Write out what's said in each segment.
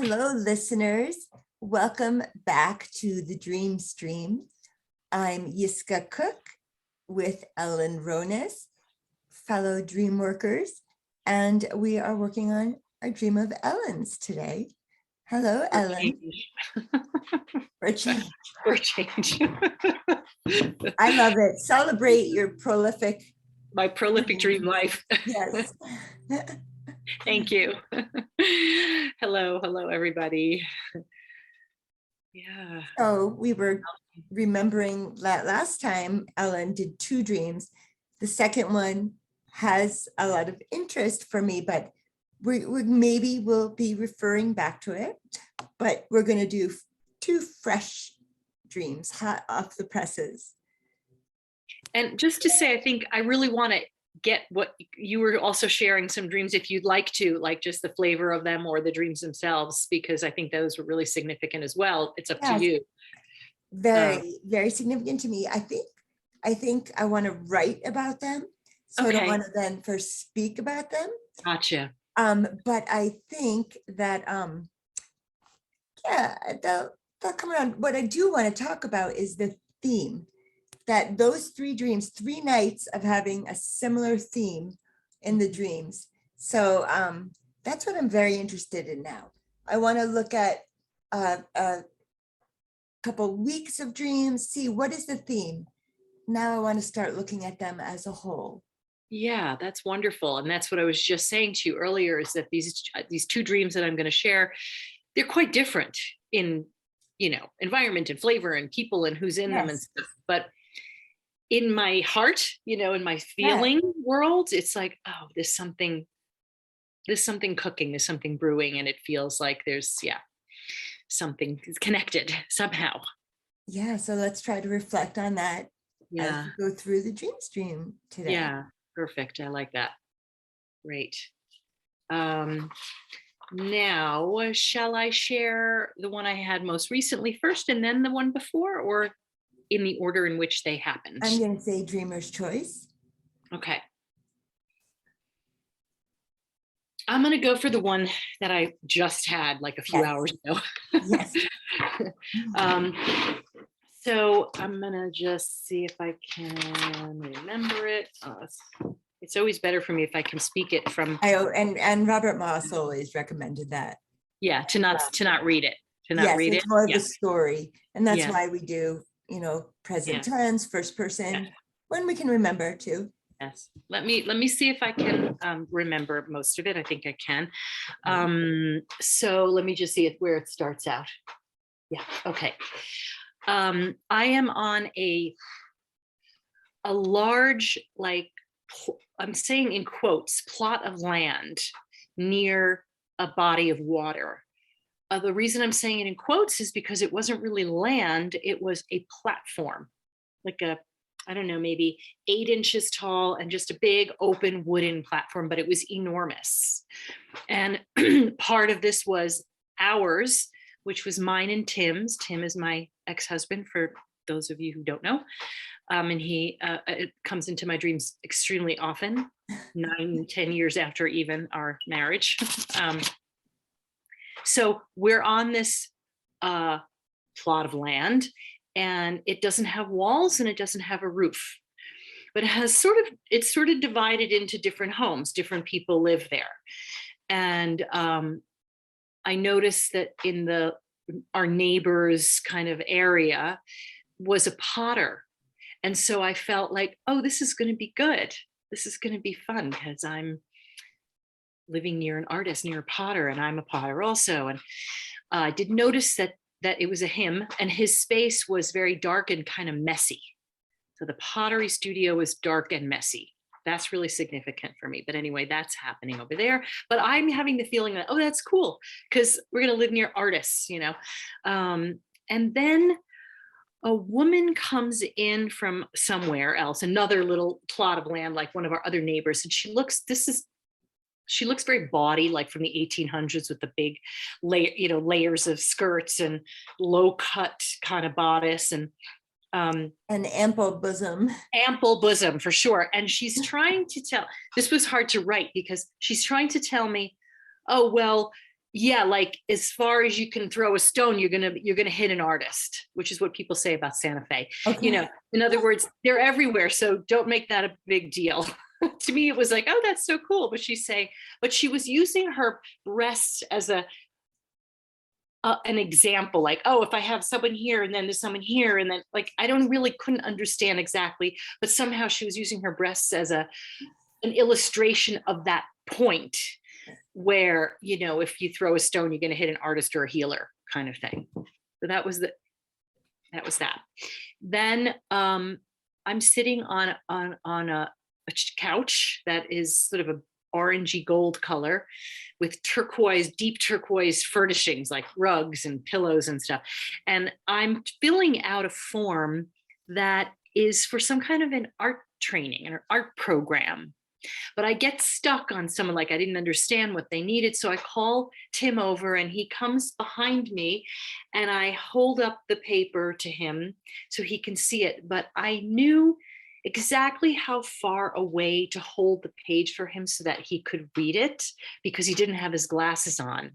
Hello, listeners. Welcome back to the Dream Stream. I'm Yiskah Cook with Ellen Ronas, fellow dream workers, and we are working on our dream of Ellen's today. Hello, Ellen. For a change. For a change. I love it. Celebrate your prolific. My prolific dream life. Yes. Thank you. Hello, everybody. Yeah. So we were remembering that last time Ellen did two dreams. The second one has a lot of interest for me, but we maybe we'll be referring back to it. But we're going to do two fresh dreams, hot off the presses. And just to say, I think I really want to get what you were also sharing some dreams, if you'd like to, like just the flavor of them or the dreams themselves, because I think those were really significant as well. It's up to you. Very significant to me. I think I want to write about them. So okay. I don't want to then first speak about them. Gotcha. But I think that, they'll come around. What I do want to talk about is the theme. That those three dreams, 3 nights of having a similar theme in the dreams. So that's what I'm very interested in now. I want to look at a couple weeks of dreams, see what is the theme. Now I want to start looking at them as a whole. Yeah, that's wonderful. And that's what I was just saying to you earlier, is that these 2 dreams that I'm going to share, they're quite different in, environment and flavor and people and who's in them and stuff. But in my heart, in my feeling world, it's like, oh, there's something cooking, there's something brewing, and it feels like there's, something connected somehow. Yeah, so let's try to reflect on that as we go through the dream stream today. Yeah, perfect. I like that. Great. Now, shall I share the one I had most recently first and then the one before, or in the order in which they happened? I'm going to say dreamer's choice. Okay. I'm going to go for the one that I just had like a few hours ago. Yes. So I'm going to just see if I can remember it. It's always better for me if I can speak it from. And Robert Moss always recommended that. Yeah, to not read it. Read it's it. More of the story. And that's why we do present tense, first person, when we can remember too. Yes. Let me see if I can remember most of it. I think I can. So let me just see where it starts out. Yeah. Okay. I am on a large, like, I'm saying in quotes, plot of land near a body of water. The reason I'm saying it in quotes is because it wasn't really land. It was a platform, like I don't know, maybe 8 inches tall and just a big open wooden platform, but it was enormous. And part of this was ours, which was mine and Tim's. Tim is my ex-husband, for those of you who don't know. And he it comes into my dreams extremely often, 9-10 years after even our marriage. So we're on this plot of land, and it doesn't have walls and it doesn't have a roof, but it's sort of divided into different homes. Different people live there. And I noticed that in our neighbor's kind of area was a potter. And so I felt like, oh, this is going to be good. This is going to be fun because I'm living near an artist, near a potter, and I'm a potter also. And I did notice that it was a him, and his space was very dark and kind of messy. So the pottery studio was dark and messy. That's really significant for me. But anyway, that's happening over there. But I'm having the feeling that, oh, that's cool, because we're going to live near artists, And then a woman comes in from somewhere else, another little plot of land, like one of our other neighbors, and she looks very bawdy, like from the 1800s, with the big layers of skirts and low cut kind of bodice and an ample bosom for sure. And she's trying to tell, this was hard to write because she's trying to tell me, oh, well, Yeah, like as far as you can throw a stone, you're gonna hit an artist, which is what people say about Santa Fe. You know, Okay. in other words, they're everywhere, so don't make that a big deal. To me, it was like, oh, that's so cool. But but she was using her breasts as an example, like, oh, if I have someone here and then there's someone here, and then like I don't really couldn't understand exactly, but somehow she was using her breasts as an illustration of that point where, if you throw a stone, you're going to hit an artist or a healer kind of thing. So that was that. Then I'm sitting on a couch that is sort of a orangey gold color with deep turquoise furnishings like rugs and pillows and stuff. And I'm filling out a form that is for some kind of an art training, an art program. But I get stuck on someone, like I didn't understand what they needed. So I call Tim over and he comes behind me and I hold up the paper to him so he can see it. But I knew exactly how far away to hold the page for him so that he could read it, because he didn't have his glasses on.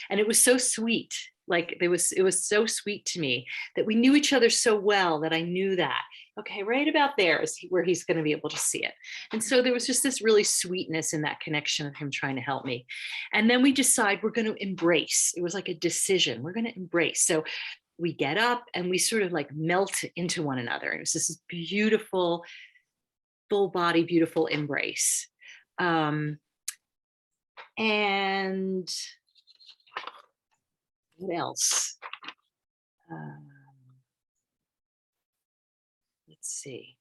And it was so sweet. Like it was so sweet to me that we knew each other so well that I knew that, okay, right about there is where he's going to be able to see it. And so there was just this really sweetness in that connection of him trying to help me. And then we decide we're going to embrace. It was like a decision. We're going to embrace. So we get up and we sort of like melt into one another. It was this beautiful, full body, beautiful embrace. And what else? Let's see.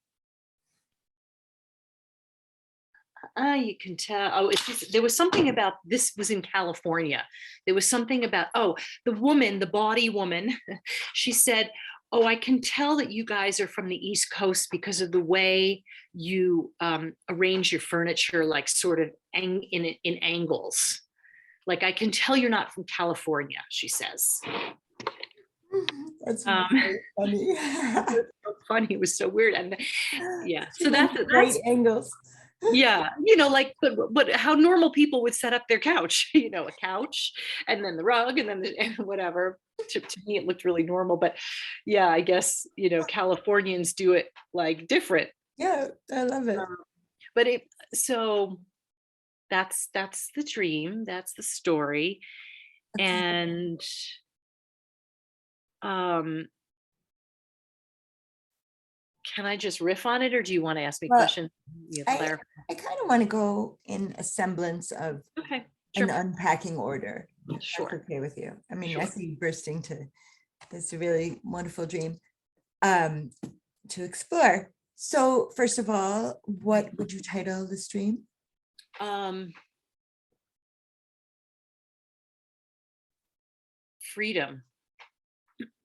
You can tell. Oh, it's just, there was something about this was in California. There was something about, the body woman. She said, oh, I can tell that you guys are from the East Coast because of the way you arrange your furniture, like sort of in angles. Like I can tell you're not from California, she says. That's very funny. So funny. It was so weird. And yeah, She so makes that's great angles. yeah, like but how normal people would set up their couch, a couch and then the rug and then and whatever. To me, it looked really normal, but yeah, I guess Californians do it like different. Yeah, I love it. But so that's the dream, that's the story, Okay. and can I just riff on it, or do you want to ask me Well, questions? I kind of want to go in a semblance of Okay, an sure, unpacking order. If sure. that's okay with you. I mean, I Sure. see you bursting to this really wonderful dream to explore. So first of all, what would you title this dream? Freedom.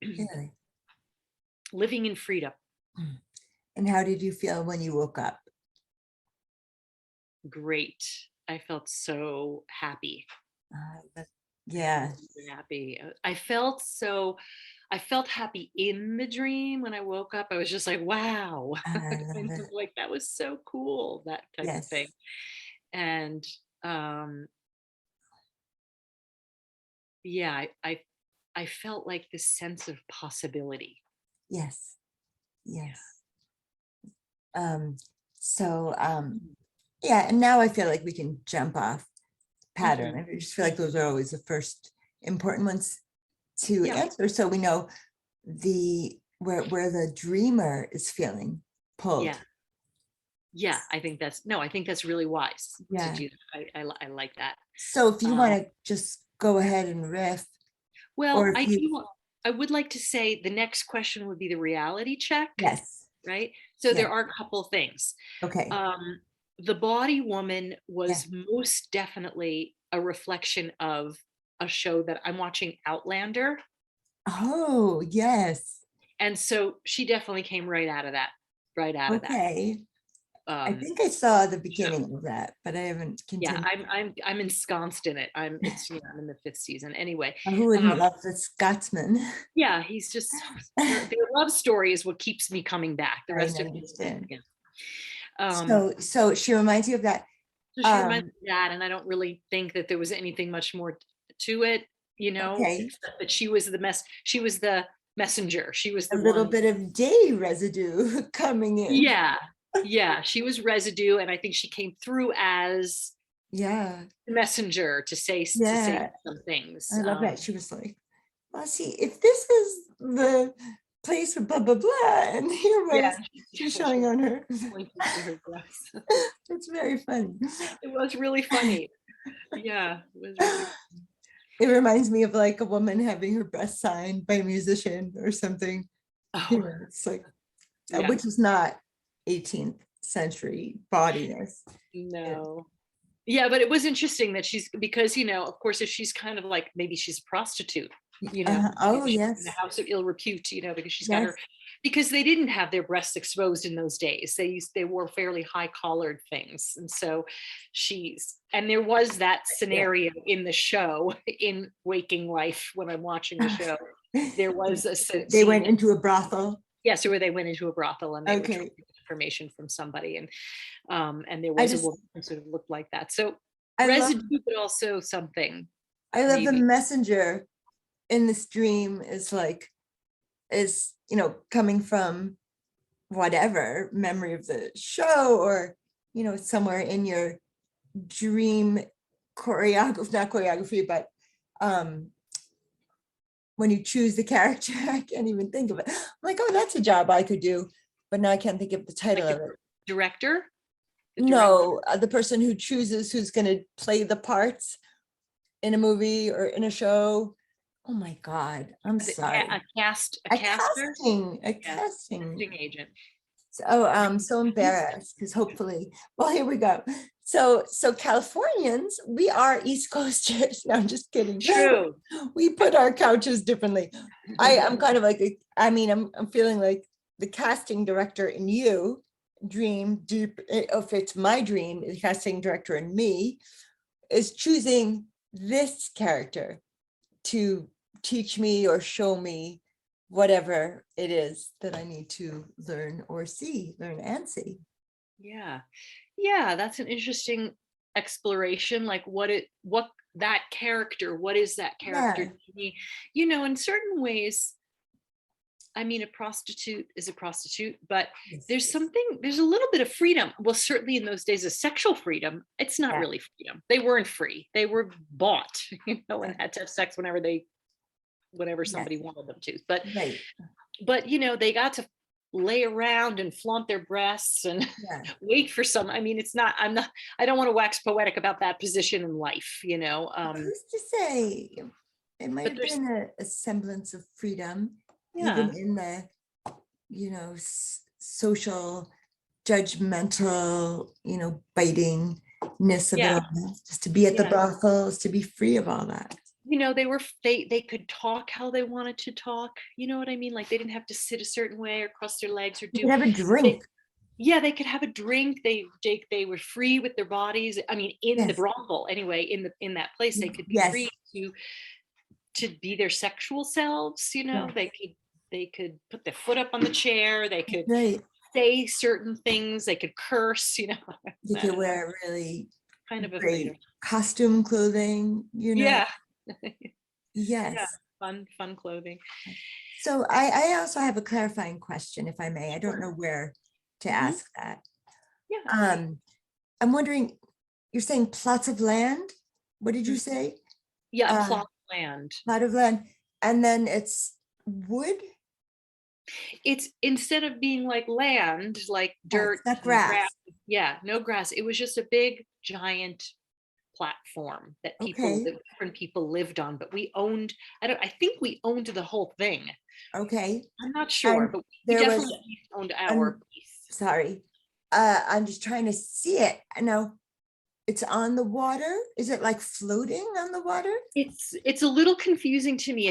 Really? Living in freedom. And how did you feel when you woke up? Great. I felt so happy. Yeah. Happy. I felt happy in the dream. When I woke up, I was just like, wow. I love it. Like that was so cool, that type of Yes. thing. And yeah, I felt like this sense of possibility. Yes. Yes. So yeah, and now I feel like we can jump off pattern. I just feel like those are always the first important ones to answer. So we know where the dreamer is feeling pulled. Yeah, I think that's really wise Yeah. to do that. I like that. So if you want to just go ahead and riff. Well, I would like to say the next question would be the reality check. Yes. Right. So there are a couple of things. Okay. The body woman was most definitely a reflection of a show that I'm watching, Outlander. Oh, yes. And so she definitely came right out of that. Okay. I think I saw the beginning of that, but I haven't continued. Yeah, I'm ensconced in it. I'm in the 5th season anyway. Who wouldn't love the Scotsman? Yeah, he's just their love story is what keeps me coming back. The rest of it. Yeah. So she reminds you of that. So she reminds me of that, and I don't really think that there was anything much more to it, Okay, except that she was the messenger. She was a the little one. bit of day residue coming in. Yeah. Yeah. She was residue. And I think she came through as Yeah, the messenger to say yeah. some things. I love that. She was like, well, see, if this is the place for blah, blah, blah, and here Yeah. was, she's showing on her. Pointed to her dress. It's very funny. It was really funny. Yeah, it was really. It reminds me of like a woman having her breast signed by a musician or something. Oh, It's like, yeah. which is not 18th century bodiness. No. Yeah, but it was interesting that because, of course, if she's kind of like, maybe she's a prostitute, Oh, she's yes. in the house of ill repute, because she's got Yes. because they didn't have their breasts exposed in those days. They wore fairly high collared things. And so and there was that scenario in the show, in Waking Life, when I'm watching the show, there was a They went scene. into a brothel. Yes, where they went into a brothel and they were trying Okay. to get information from somebody, and there I was a just, woman who sort of looked like that. So I love, residue, but also something, I love the maybe. messenger in this dream is like, coming from whatever memory of the show or, somewhere in your dream choreography, not choreography, but when you choose the character, I can't even think of it. I'm like, oh, that's a job I could do, but now I can't think of the title Like of it. Director. No, the person who chooses who's going to play the parts in a movie or in a show. Oh my God, I'm sorry. A caster. A Yeah, casting casting agent. Oh, I'm so embarrassed because hopefully, well, here we go. So Californians, we are East Coasters. No, I'm just kidding. True. We put our couches differently. I'm kind of like, I'm feeling like the casting director in you, dream deep. If it's my dream, the casting director in me is choosing this character to teach me or show me whatever it is that I need to learn and see. Yeah. Yeah, that's an interesting exploration. Like what is that character Yeah. to me? In certain ways, I mean, a prostitute is a prostitute, but Yes. there's a little bit of freedom. Well, certainly in those days of sexual freedom, it's not Yeah. really freedom. They weren't free. They were bought, and had to have sex whenever somebody Yes. wanted them to. But Right. they got to lay around and flaunt their breasts and Yeah. wait for I don't want to wax poetic about that position in life, Who's to say it might but have there's been a semblance of freedom, yeah. even in the, social, judgmental, bitingness of it Yeah. all. Just to be at the Yeah. brothels, to be free of all that. They could talk how they wanted to talk, you know what I mean? Like they didn't have to sit a certain way or cross their legs or You can have a they, drink. yeah, they could have a drink. They were free with their bodies. I mean, in the Yes. brothel anyway, in that place, they could be Yes. free to be their sexual selves, Yes. they could put their foot up on the chair, they could Right. say certain things, they could curse, You could wear really kind of a great freedom. costume clothing, Yeah. Yes. Yeah, fun clothing. So I also have a clarifying question, if I may. I don't Sure. know where to Mhm. ask that. Yeah. I'm wondering, you're saying plots of land? What did you say? Yeah, a Uh, plot of land. Plot of land, and then it's wood? It's instead of being like land, like dirt It's not and grass. yeah, no grass. It was just a big giant platform that Okay, different people lived on, but I think we owned the whole thing. okay. I'm not sure, And but we there was, definitely owned our piece. sorry, I'm just trying to see it. No, it's on the water. Is it like floating on the water? It's a little confusing to me.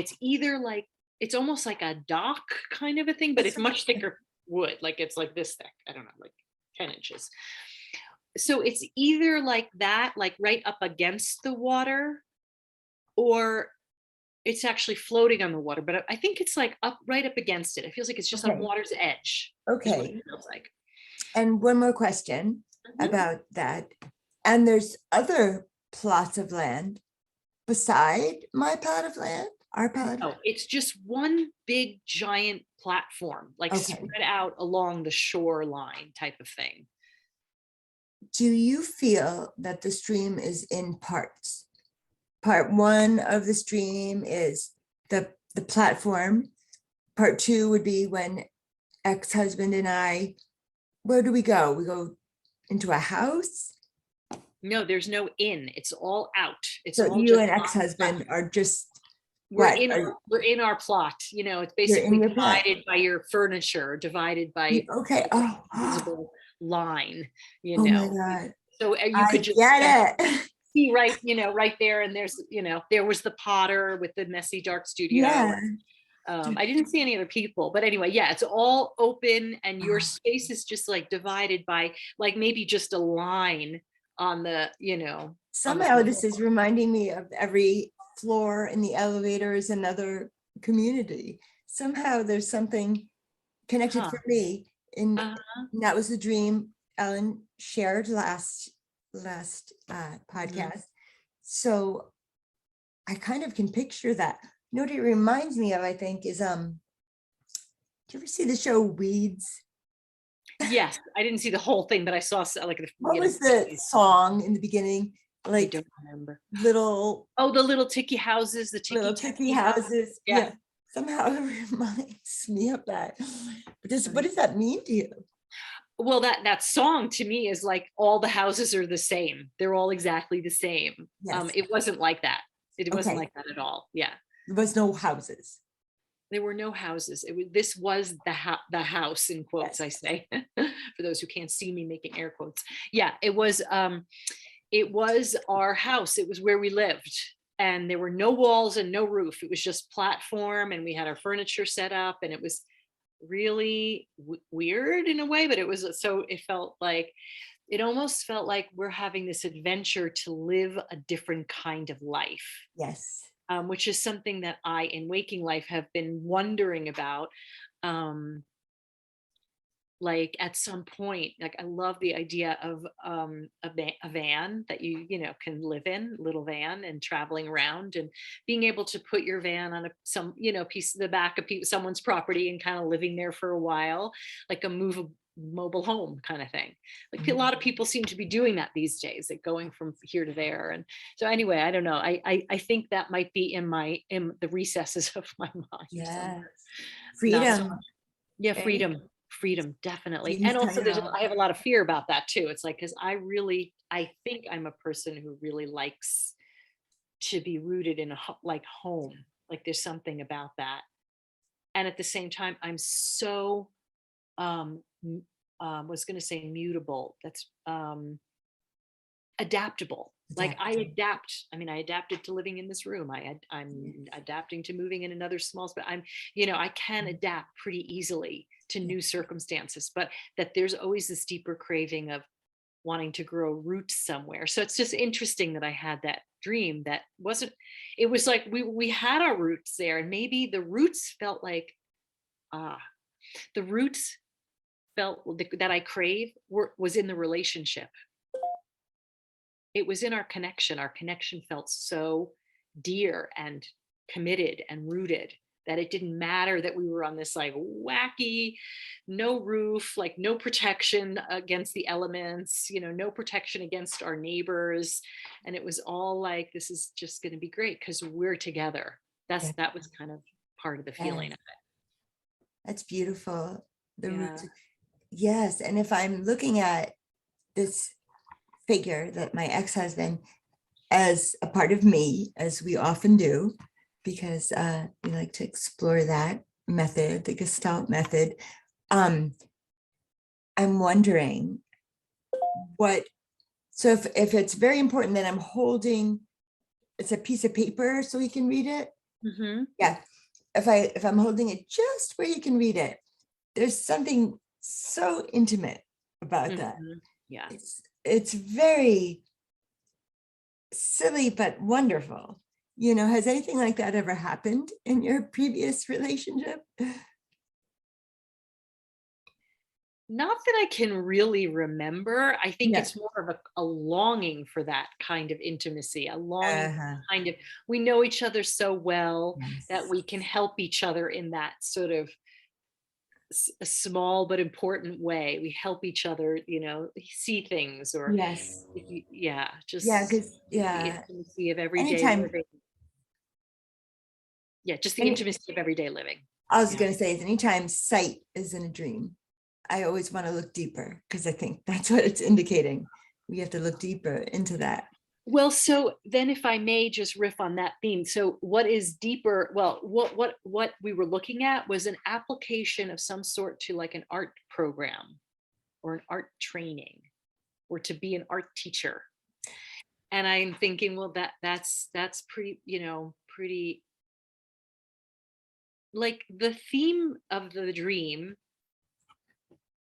It's almost like a dock kind of a thing, but it's much thicker wood. Like it's like this thick. I don't know, like 10 inches. So it's either like that, like right up against the water, or it's actually floating on the water. But I think it's like right up against it. It feels like it's just on Okay. water's edge. Is what Okay. it feels like. And one more question Mhm. about that. And there's other plots of land beside my plot of land, our plot? Oh, it's just one big giant platform, like Okay. spread out along the shoreline type of thing. Do you feel that the stream is in parts? Part one of the stream is the platform. Part two would be when ex-husband and I, where do we go? We go into a house? No, there's no in. It's all out. It's So all you just and on the ex-husband are just, we're what? in we're in our plot. You know, it's You're in basically your plot? divided by your furniture, divided by Okay, oh, visible line, you oh my know. God, So you I could just get it. see right, you know, right there. And there's, you know, there was the potter with the messy dark studio. Yeah. I didn't see any other people, but anyway, yeah, it's all open and your Ah. space is just like divided by like maybe just a line on the, you know, on the Somehow floor. this is reminding me of every floor in the elevator is another community. Somehow there's something connected Huh. for me. And Uh-huh. that was the dream Ellen shared last Mhm. podcast. So I kind of can picture that. You know what it reminds me of, I think, is do you ever see the show Weeds? Yes, I didn't see the whole thing, but I saw like the, What you know, was the song in the beginning? I Like don't remember. little Oh, the little ticky houses, the ticky ticky tacky house. houses. Yeah. Yeah. Somehow it reminds me of that. But what does that mean to you? Well, that song to me is like all the houses are the same. They're all exactly the same. Yes. It wasn't like that. It wasn't Okay. like that at all. Yeah. There was no houses. There were no houses. This was the house in quotes, Yes. I say, for those who can't see me making air quotes. Yeah, it was our house. It was where we lived. And there were no walls and no roof. It was just platform and we had our furniture set up and it was really weird in a way, but it was so it felt like it almost felt like we're having this adventure to live a different kind of life, Yes. which is something that I, in waking life, have been wondering about. Um, like at some point, like I love the idea of a van that you know can live in, little van, and traveling around and being able to put your van on some you know piece of the back of someone's property and kind of living there for a while, like a mobile home kind of thing. Like a lot of people seem to be doing that these days, like going from here to there. And so anyway, I don't know. I think that might be in the recesses of my mind Yes. somewhere. Not so Freedom. much. Yeah, Right? freedom, definitely. Freedom's And also kind there's, of, I have a lot of fear about that too. It's like, cause I think I'm a person who really likes to be rooted in like home. Like there's something about that. And at the same time, I'm so, was going to say mutable. That's, adaptable. Like I adaptable. adapt. I mean, I adapted to living in this room. I'm adapting to moving in another small space. I'm, you know, I can adapt pretty easily to new circumstances, but that there's always this deeper craving of wanting to grow roots somewhere. So it's just interesting that I had that dream that wasn't, it was like we had our roots there and maybe the roots felt like ah the roots felt that I crave was in the relationship. It was in our connection. Our connection felt so dear and committed and rooted that it didn't matter that we were on this like wacky, no roof, like no protection against the elements, you know, no protection against our neighbors. And it was all like, this is just going to be great because we're together. Yeah. That was kind of part of the feeling of it. That's beautiful. The Yeah. roots. Yes. And if I'm looking at this figure that my ex-husband as a part of me, as we often do, because we like to explore that method, the Gestalt method. I'm wondering so if it's very important that I'm holding, it's a piece of paper so he can read it. Mm-hmm. Yeah. If I'm holding it just where you can read it, there's something so intimate about that. Mm-hmm. Yeah. It's very silly, but wonderful. You know, has anything like that ever happened in your previous relationship? Not that I can really remember. I think Yeah. it's more of a longing for that kind of intimacy, a longing for Uh-huh. kind of, we know each other so well that Yes. we can help each other in that sort of a small but important way. We help each other, see things, or Yes. if you, yeah, Yeah, just because the yeah, intimacy of everyday anytime living. Yeah, just the any intimacy of everyday living. I was Yeah. gonna say is anytime sight is in a dream, I always want to look deeper because I think that's what it's indicating. We have to look deeper into that. Well, so then if I may just riff on that theme. So what is deeper? Well, what we were looking at was an application of some sort to like an art program or an art training or to be an art teacher. And I'm thinking, well, that's pretty, pretty like the theme of the dream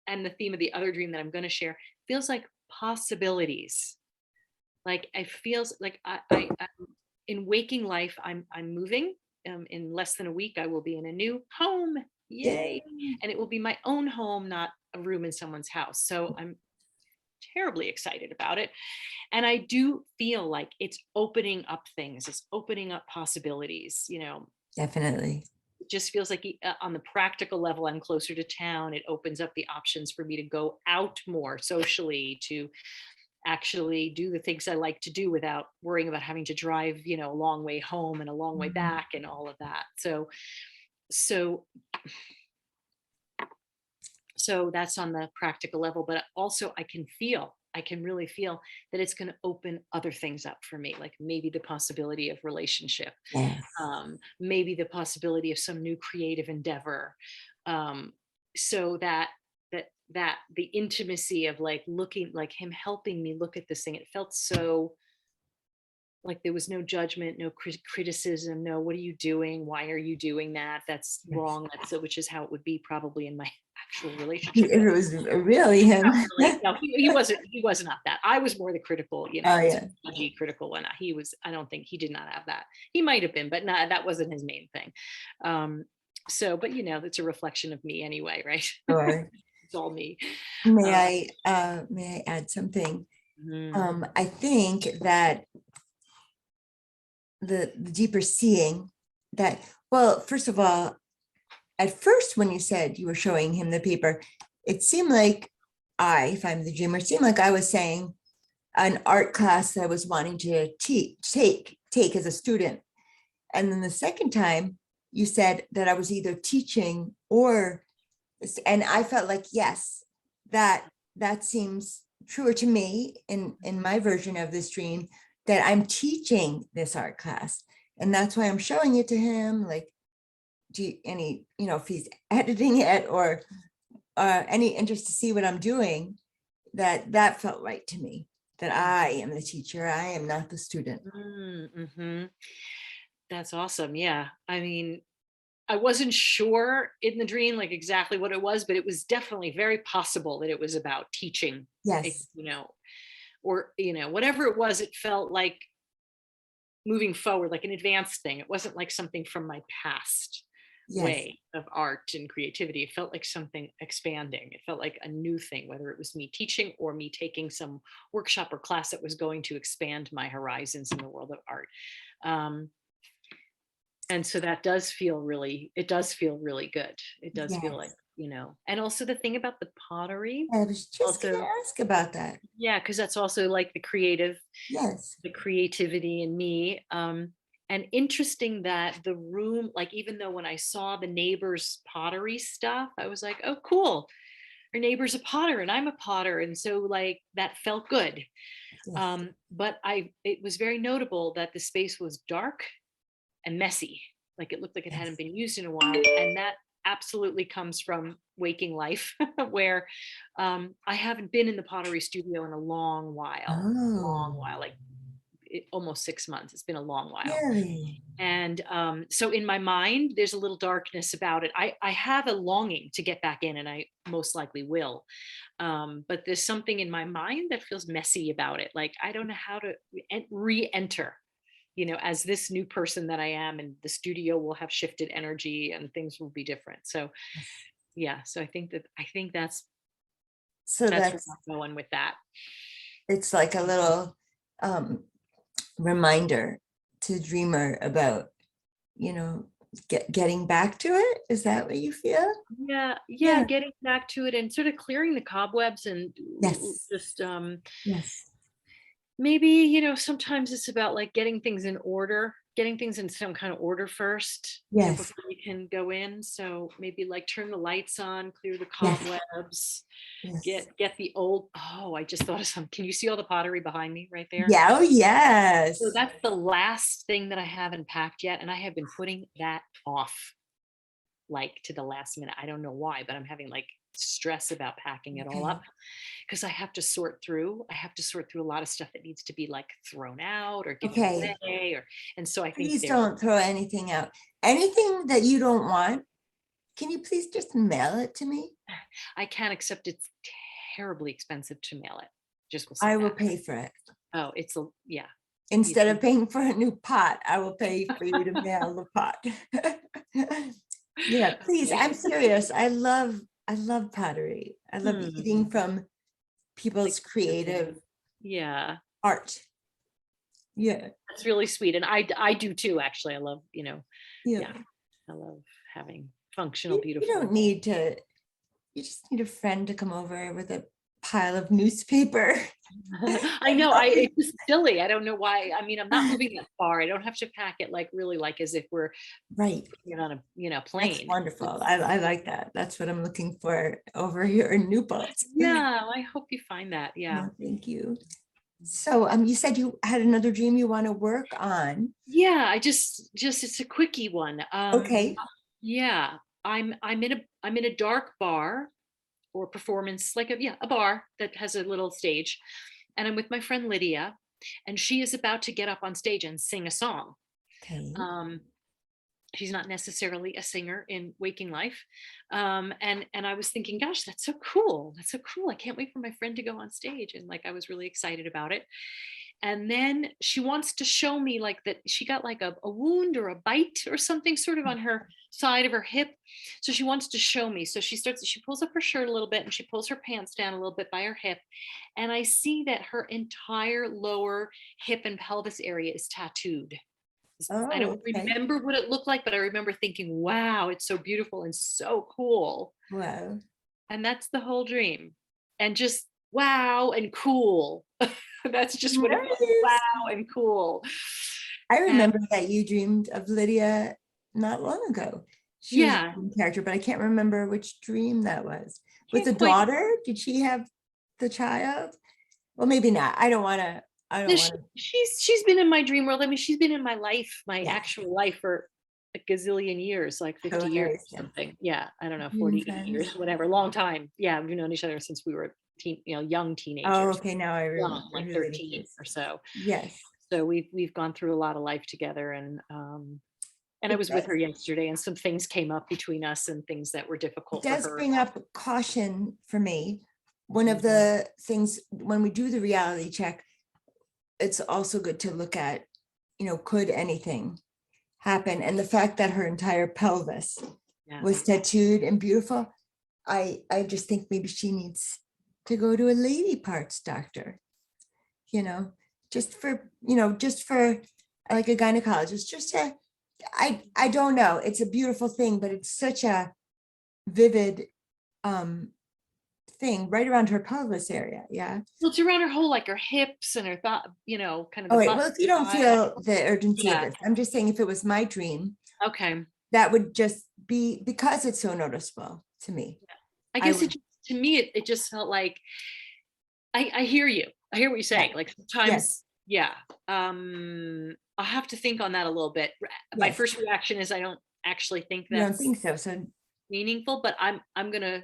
and the theme of the other dream that I'm going to share feels like possibilities. Like it feels like I'm in waking life. I'm moving. In less than a week, I will be in a new home. Yay! Yay. And it will be my own home, not a room in someone's house. So I'm terribly excited about it. And I do feel like it's opening up things. It's opening up possibilities. Definitely. It just feels like on the practical level, I'm closer to town. It opens up the options for me to go out more socially, to actually do the things I like to do without worrying about having to drive, a long way home and a long way Mhm. back and all of that. So so that's on the practical level, but also I can really feel that it's going to open other things up for me, like maybe the possibility of relationship, Yes. maybe the possibility of some new creative endeavor, um, so that the intimacy of like looking, like him helping me look at this thing, it felt so like there was no judgment, no criticism, no, what are you doing, why are you doing that, that's Yes. wrong, that's, which is how it would be probably in my actual relationship. If it was really him. Not really. No, he was not that. I was more the critical, Oh was yeah. judgy, critical one. He was, I don't think, he did not have that. He might have been, but not, that wasn't his main thing. So, but it's a reflection of me anyway, right? Or It's all me. may Uh, may I add something? mhm, I think that the deeper seeing that, well, first of all, at first when you said you were showing him the paper, it seemed like if I'm the dreamer, it seemed like I was saying an art class that I was wanting to take as a student. And then the second time you said that I was either teaching or, and I felt like, yes, that that seems truer to me in my version of this dream, that I'm teaching this art class. And that's why I'm showing it to him. Like, do you, any, if he's editing it or any interest to see what I'm doing, that felt right to me, that I am the teacher, I am not the student. mhm. That's awesome. Yeah. I mean, I wasn't sure in the dream like exactly what it was, but it was definitely very possible that it was about teaching, Yes, or whatever it was. It felt like moving forward, like an advanced thing. It wasn't like something from my past yes, way of art and creativity. It felt like something expanding. It felt like a new thing, whether it was me teaching or me taking some workshop or class that was going to expand my horizons in the world of art. Um, and so that does feel really, it does feel really good. It does feel like, yes. and also the thing about the pottery I was just gonna also, ask about that. yeah, because that's also like Yes, the creativity in me. And interesting that the room, like even though when I saw the neighbor's pottery stuff, I was like, oh, cool. Our neighbor's a potter and I'm a potter. And so like that felt good. yes, But it was very notable that the space was dark and messy. Like it looked like it hadn't yes. been used in a while. And that absolutely comes from waking life, where I haven't been in the pottery studio in a long Oh, while, like almost 6 months. It's been a long while. really? And so in my mind, there's a little darkness about it. I have a longing to get back in, and I most likely will. But there's something in my mind that feels messy about it. Like I don't know how to re-enter, as this new person that I am, and the studio will have shifted energy and things will be different. So Yes. yeah, so I think that's So That's where that's, I'm going with that. it's like a little reminder to dreamer about, you know, getting back to it. Is that what you feel? Yeah, Yeah. getting back to it and sort of clearing the cobwebs and Yes. just Yes. maybe, sometimes it's about like getting things in order, getting things in some kind of order first, Yes. before you can go in. So maybe like turn the lights on, clear the Yes. cobwebs, Yes. get the old, oh, I just thought of some. Can you see all the pottery behind me right there? Yeah. Oh, So yes. that's the last thing that I haven't packed yet. And I have been putting that off like to the last minute. I don't know why, but I'm having like stress about packing it all Okay. up because I have to sort through. I have to sort through a lot of stuff that needs to be like thrown out or given Okay. away, and so I think Please there's, don't throw anything out. Anything that you don't want, can you please just mail it to me? I can't accept it's terribly expensive to mail it. Just will say I will that. pay for it. Oh, it's a, yeah. Instead of paying for a new pot, I will pay for you to mail the pot. Yeah, please. Okay. I'm serious. I love pottery. I love Hmm. eating from people's Like, creative yeah, art. Yeah, that's really sweet. And I do too, actually. I love, yeah, yeah. I love having functional, You don't beautiful. need to, you just need a friend to come over with a pile of newspaper. I know, it's just silly. I don't know why. I mean, I'm not moving that far. I don't have to pack it like really like as if we're Right. putting it on a, That's plane. wonderful. I like that. That's what I'm looking for over here in Newport. Yeah, I hope you find that. Yeah. No, thank you. So you said you had another dream you want to work on. Yeah, I just it's a quickie one. Okay. Yeah, I'm in a dark bar or performance, like a bar that has a little stage, and I'm with my friend Lydia, and she is about to get up on stage and sing a song. Okay. Um, she's not necessarily a singer in waking life, and I was thinking, gosh, that's so cool. That's so cool. I can't wait for my friend to go on stage, and like I was really excited about it. And then she wants to show me like that she got like a wound or a bite or something sort of on her side of her hip. So she wants to show me. So she pulls up her shirt a little bit and she pulls her pants down a little bit by her hip. And I see that her entire lower hip and pelvis area is tattooed. I Oh, don't okay. remember what it looked like, but I remember thinking, wow, it's so beautiful and so cool. Wow. And that's the whole dream. And just wow and cool. That's just what it was. Nice. Wow and cool. I And remember that you dreamed of Lydia not long ago. She was a yeah, dream character, but I can't remember which dream that was. With can't the quite. daughter, did she have the child? Well, maybe not. I don't want to. I No, don't want to. she's been in my dream world. I mean, she's been in my life, my Yeah. actual life for a gazillion years, like 50 years Hilarious. or something. Yeah, I don't know, Dream 48 friends. years, whatever, long time. Yeah, we've known each other since we were young Oh, teenagers, okay. Now I remember young, like who it 13 is. or so. Yes. So we've gone through a lot of life together, and I It was with does. her yesterday, and some things came up between us, and things that were It difficult for does her. bring up caution for me. One of Mhm. the things when we do the reality check, it's also good to look at, could anything happen? And the fact that her entire pelvis Yeah. was tattooed and beautiful, I just think maybe she needs to go to a lady parts doctor, you know, just for like a gynecologist, just to, I don't know. It's a beautiful thing, but it's such a vivid thing right around her pelvis area. Yeah. Well, it's around her whole, like her hips and her thought, kind of All the right. butt. Well, if you don't feel the urgency of Yeah. this, I'm just saying if it was my dream, Okay. that would just be because it's so noticeable to me. I I guess would, to me, it just felt like I hear you. I hear what you're yeah, saying. Like yes, sometimes, yeah. I'll have to think on that a little bit. My yes. first reaction is I don't actually think You don't that's think so? So meaningful, but I'm gonna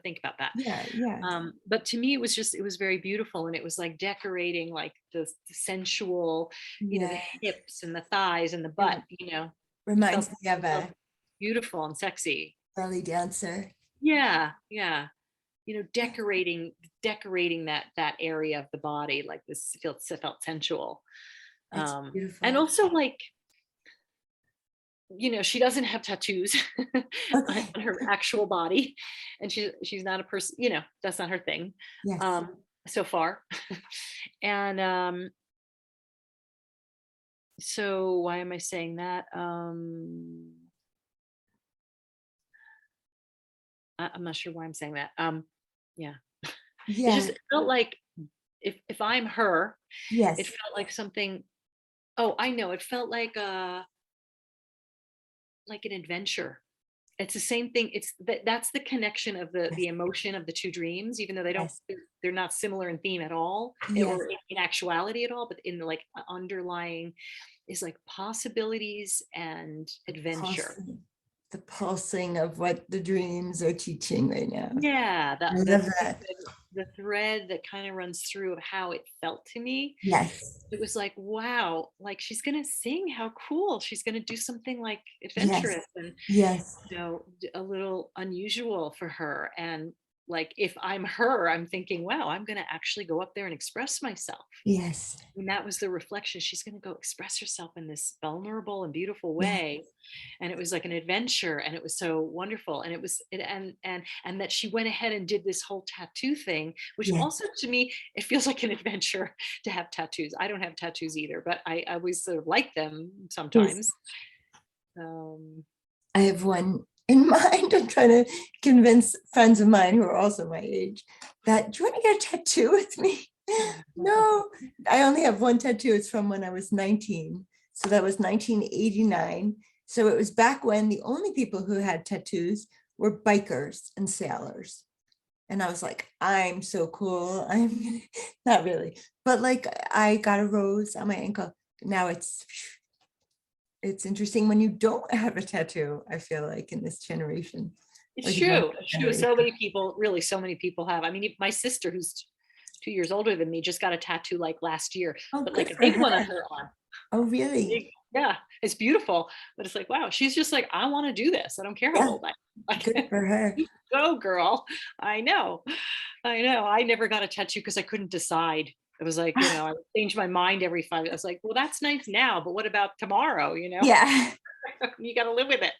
think about that. yeah, yeah, But to me, it was very beautiful, and it was like decorating like the sensual, the yeah. hips and the thighs and the butt. It It felt, reminds me of felt a beautiful and sexy. belly dancer. Yeah, yeah. Decorating that area of the body, like this felt sensual. That's And beautiful. also like she doesn't have tattoos Okay. on her actual body, and she's not a person, that's not her thing, Yes. um, so far. And so why am I saying that? I'm not sure why I'm saying that. Yeah, it just Yeah. felt like if I'm her, it Yes. felt like something. Oh, I know. It felt like an adventure. It's the same thing. That's the connection of Yes. the emotion of the two dreams, even though Yes. they're not similar in theme at all, Yes. or in actuality at all, but in the like underlying is like possibilities and adventure. Pulsing, the pulsing of what the dreams are teaching right now. Yeah, I love that. the thread that kind of runs through of how it felt to me. Yes. It was like, wow, like she's gonna sing, how cool. She's gonna do something like Yes. adventurous and Yes. a little unusual for her. And like if I'm her, I'm thinking, wow, I'm gonna actually go up there and express myself. Yes. And that was the reflection. She's gonna go express herself in this vulnerable and beautiful Yes. way. And it was like an adventure, and it was so wonderful. And it was and that she went ahead and did this whole tattoo thing, which Yes. also to me it feels like an adventure to have tattoos. I don't have tattoos either, but I always sort of like them Yes. sometimes. um I have one in mind. I'm trying to convince friends of mine who are also my age that, do you want to get a tattoo with me? No, I only have one tattoo. It's from when I was 19. So that was 1989. So it was back when the only people who had tattoos were bikers and sailors. And I was like, I'm so cool. I'm not really, but like I got a rose on my ankle. Now it's interesting when you don't have a tattoo, I feel like in this generation or It's the younger true. It's true. generation. So many people, really, so many people have. I mean, my sister, who's 2 years older than me, just got a tattoo like last year, Oh, but good like a for big one on her. her arm. Oh, really? Yeah, it's beautiful. But it's like, wow, she's just like, I want to do this. I don't care how Yeah, old I am. good Like, for her. you go, girl. I know. I know. I never got a tattoo because I couldn't decide. It was like, I would change my mind every 5. I was like, well, that's nice now, but what about tomorrow? Yeah, You got to live with it.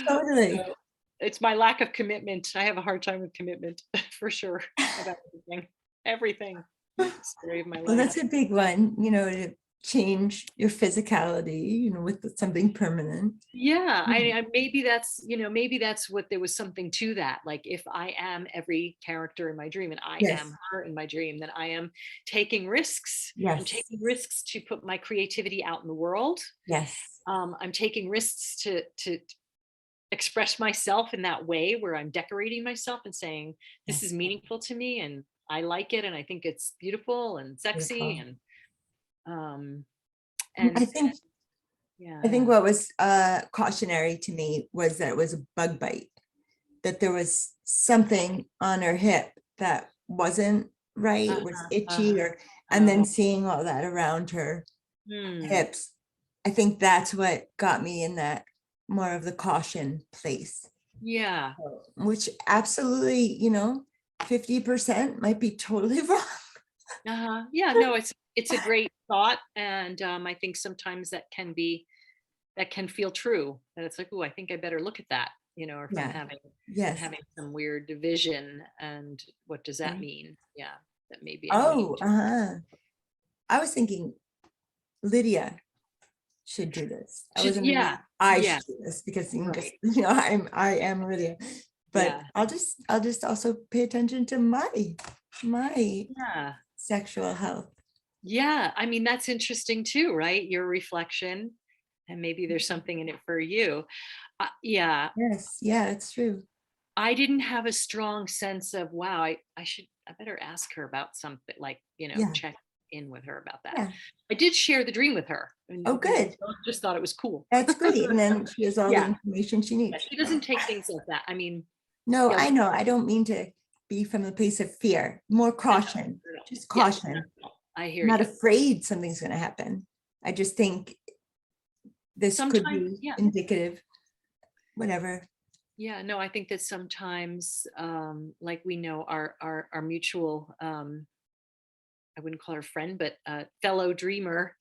totally. So it's my lack of commitment. I have a hard time with commitment for sure about everything. Everything. Story of my Well, life. that's a big one, to change your physicality, with something permanent. Yeah, Mm. maybe that's what there was something to that. Like if I am every character in my dream and I Yes, am her in my dream, then I am taking risks. I'm yes, taking risks to put my creativity out in the world. yes, I'm taking risks to express myself in that way where I'm decorating myself and saying, this is yes. meaningful to me and I like it and I think it's beautiful and sexy Beautiful. um I and think I yeah. think what was cautionary to me was that it was a bug bite, that there was something on her hip that wasn't right, was Uh-huh, itchy, uh-huh. and then Oh, seeing all that around her hmm. hips. I think that's what got me in that more of the caution place, Yeah. which absolutely, 50% might be totally wrong. Uh-huh. Yeah, no, it's a great thought, and I think sometimes that can feel true. That it's like, oh, I think I better look at that, or if I'm Yeah. having Yes. some weird division, and what does that Okay. mean? Yeah, that maybe I need Oh, uh-huh. I was thinking Lydia should do this. I should, wasn't yeah, thinking I yeah, should do this because you can just, right, I am Lydia. But yeah, I'll just also pay attention to my yeah, sexual health. yeah. I mean, that's interesting too, right? Your reflection, and maybe there's something in it for you. Yeah, Yes, yeah, it's true. I didn't have a strong sense of, wow, I better ask her about something, like, Yeah, check in with her about that. yeah. I did share the dream with her, and Oh, we good. both just thought it was cool. That's great. And then she has all the Yeah, information she yeah, needs. she doesn't take things like that. I mean, No, yeah, I know. I don't mean to be from the place of fear, more no, caution, no, no. just Yeah, no, caution. no, I hear I'm not you. afraid something's going to happen. I just think this could Sometimes, be yeah, indicative, whatever. yeah, no, I think that sometimes, like we know our mutual, I wouldn't call her friend, but fellow dreamer,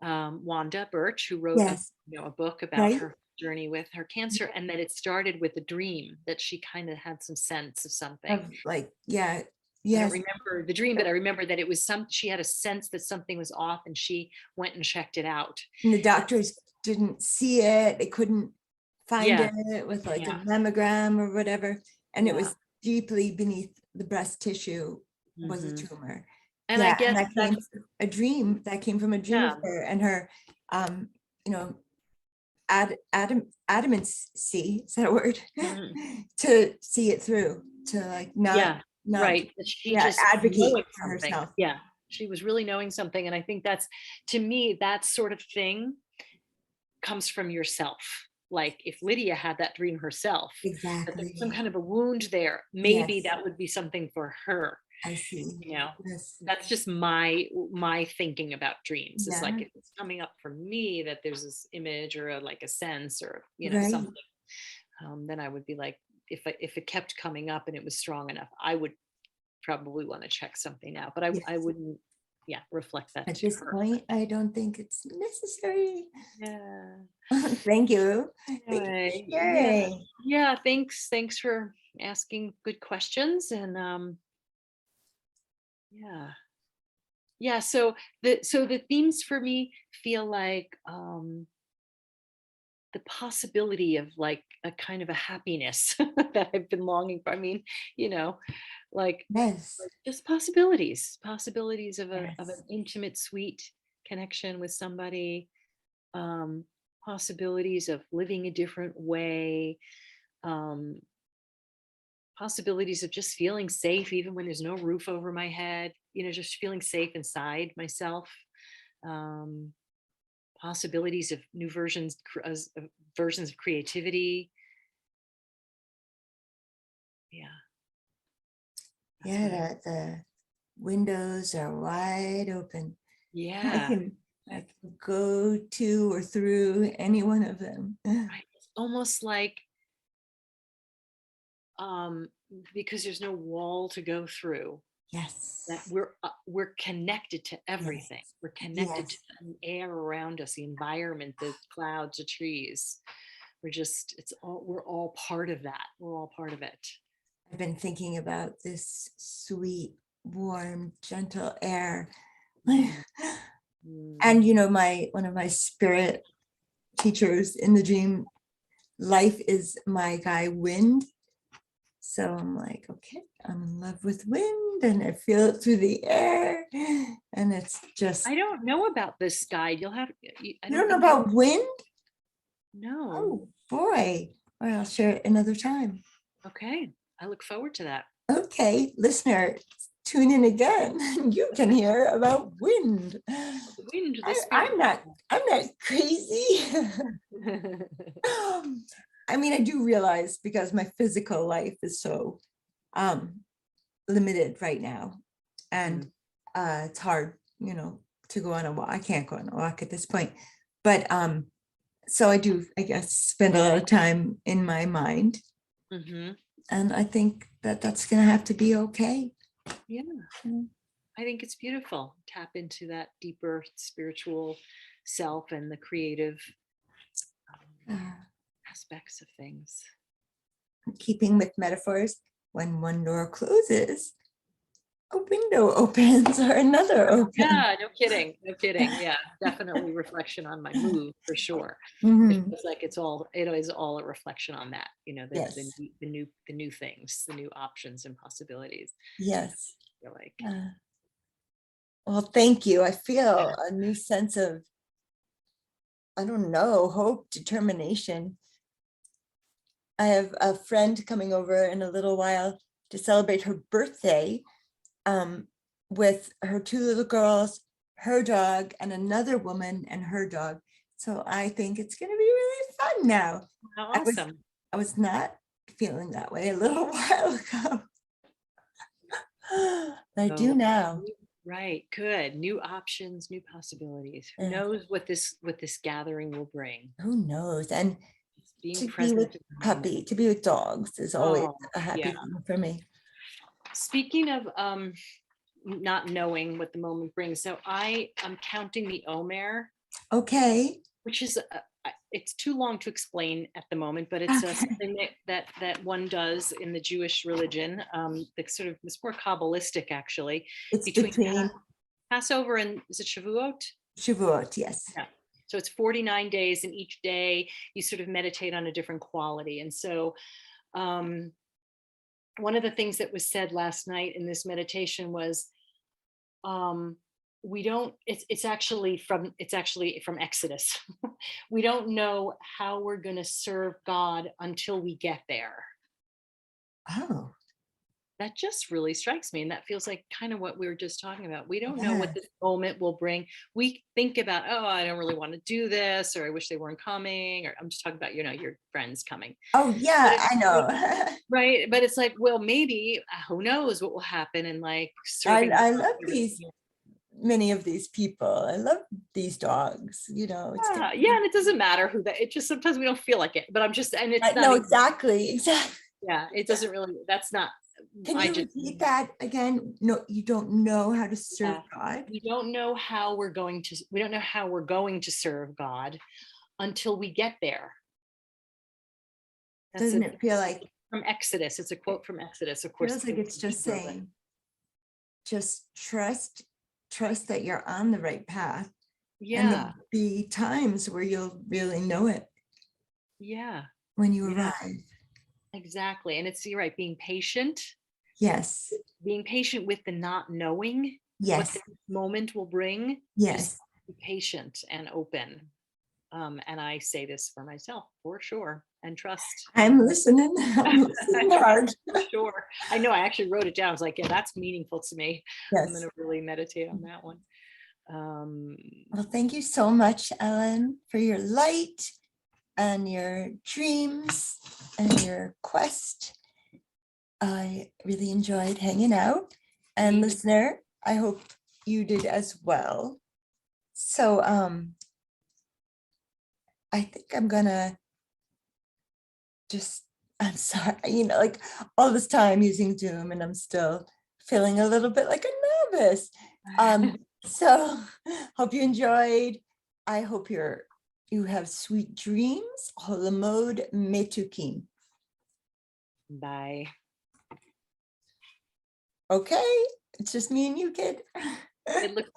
Wanda Birch, who wrote Yes, a book about right? her journey with her cancer, and that it started with a dream that she kind of had some sense of something. Of like, yeah, I don't yes. remember the dream, but I remember that it was she had a sense that something was off, and she went and checked it out. And the doctors didn't see it. They couldn't find Yeah, it with like a yeah, mammogram or whatever. And it yeah. was deeply beneath the breast tissue was a Mhm. tumor. And I Yeah, and guess that came that's, from a dream. That came from a dream of yeah. her and her, you know, adamancy, is that a word? Mhm. To see it through, to like Yeah, not, right. That she yeah, just advocate knowing for something. herself. Yeah, she was really knowing something, and I think that's, to me, that sort of thing comes from yourself. Like if Lydia had that dream herself, that there's some Exactly. kind of a wound there, maybe Yes, that would be something for her. I see. You know, Yes. that's just my thinking about dreams. It's like Yeah, if it's coming up for me that there's this image or like a sense or right. something, then I would be like, if it kept coming up and it was strong enough, I would probably want to check something out, but I Yes. wouldn't, yeah, reflect that At to this her. point, I don't think it's necessary. Yeah. Thank you. Thank you for Anyway, yeah, sharing. yeah. Thanks for asking good questions, and yeah, yeah. So the themes for me feel like the possibility of like a kind of a happiness that I've been longing for. I mean, you know, like Yes. just possibilities of an Yes. intimate, sweet connection with somebody, um, possibilities of living a different way, um, possibilities of just feeling safe even when there's no roof over my head, just feeling safe inside myself. Um, possibilities of new versions of creativity. Yeah, that's Yeah, what I. the windows are wide open. I Yeah, can I can go to or through any one of them. right. It's almost like um, because there's no wall to go through, that Yes. we're connected to Yes. everything. We're connected to Yes. the air around us, the environment, the clouds, the trees. We're all part of that. We're all part of it. I've been thinking about this sweet, warm, gentle air. Mhm. Mm. And my one of my spirit teachers in the dream life is my guy Wind. So I'm like, okay, I'm in love with wind and I feel it through the air. And it's just, I don't know about this guide. I you don't don't know think you about wind? know. Oh boy. Or I'll share it another time. Okay. I look forward to that. Okay, listener, tune in again. You can hear about wind. The wind, the I, spirit. I'm not, I'm not crazy. I mean, I do realize because my physical life is so um limited right now. And Mhm. it's hard, to go on a walk. I can't go on a walk at this point. But so I do, I guess, spend a lot of time in my mind. Mhm. And I think that that's gonna have to be okay. Yeah. Mm. I think it's beautiful. Tap into that deeper spiritual self and the creative um, Uh, aspects of things. Keeping with metaphors, when one door closes, a window opens or another opens. Yeah, no kidding. No kidding. Yeah, definitely reflection on my move for sure. It Mhm. feels like it is all a reflection on that, Yes, the new things, the new options and possibilities. yes. I feel like. Well, thank you. I feel a new sense of, I don't know, hope, determination. I have a friend coming over in a little while to celebrate her birthday um, with her two little girls, her dog, and another woman and her dog. So I think it's going to be really fun now. How I was awesome. I was not feeling that way a little while ago. I do So, now. right, good. New options, new possibilities. Who Yeah, knows what this gathering will bring? who knows? And Just being to be with present in the moment. puppy, to be with dogs is always Oh, a happy yeah. thing for me. Speaking of not knowing what the moment brings, so I am counting the Omer, Okay. which is it's too long to explain at the moment, but it's Okay. something that one does in the Jewish religion. It's more Kabbalistic actually, It's between between Passover and, is it Shavuot? Shavuot, yes. Yeah. So it's 49 days, and each day you sort of meditate on a different quality. And so one of the things that was said last night in this meditation was, we don't, it's actually from Exodus. We don't know how we're going to serve God until we get there. Oh, That just really strikes me, and that feels like kind of what we were just talking about. We don't know yeah. what this moment will bring. We think about, oh, I don't really want to do this, or I wish they weren't coming, or I'm just talking about, your friends coming. Oh, But yeah, it's I like, know. right, but it's like, well, maybe, who knows what will happen, and like serving I God. love many of these people. I love these dogs, it's Yeah, and it doesn't matter who that, it just, sometimes we don't feel like it, but I'm just, and it's not no, even, exactly. yeah, it doesn't really, that's not, Can I you just, repeat that again? No, you don't know how to serve yeah, God. we don't know how we're going to serve God until we get there. That's Doesn't it feel like, from Exodus. It's a quote from Exodus, of course. feels like it's just saying, just trust that you're on the right path. And Yeah, there'll be times where you'll really know it yeah, when you yeah, arrive. exactly. And you're right, being patient Yes, with the not knowing what yes, the moment will bring. Just yes. be patient and open. And I say this for myself, for sure, and trust. I'm listening. I'm listening hard. For sure. I know, I actually wrote it down. I was like, yeah, that's meaningful to me. I'm going Yes. to really meditate on that one. Well, thank you so much, Ellen, for your light and your dreams and your quest. I really enjoyed hanging out. And listener, I hope you did as well. So I think I'm gonna I'm sorry, like all this time using Zoom and I'm still feeling a little bit like a nervous. So hope you enjoyed. I hope you have sweet dreams. Holamod metukim. Bye. Okay, it's just me and you, kid. It looks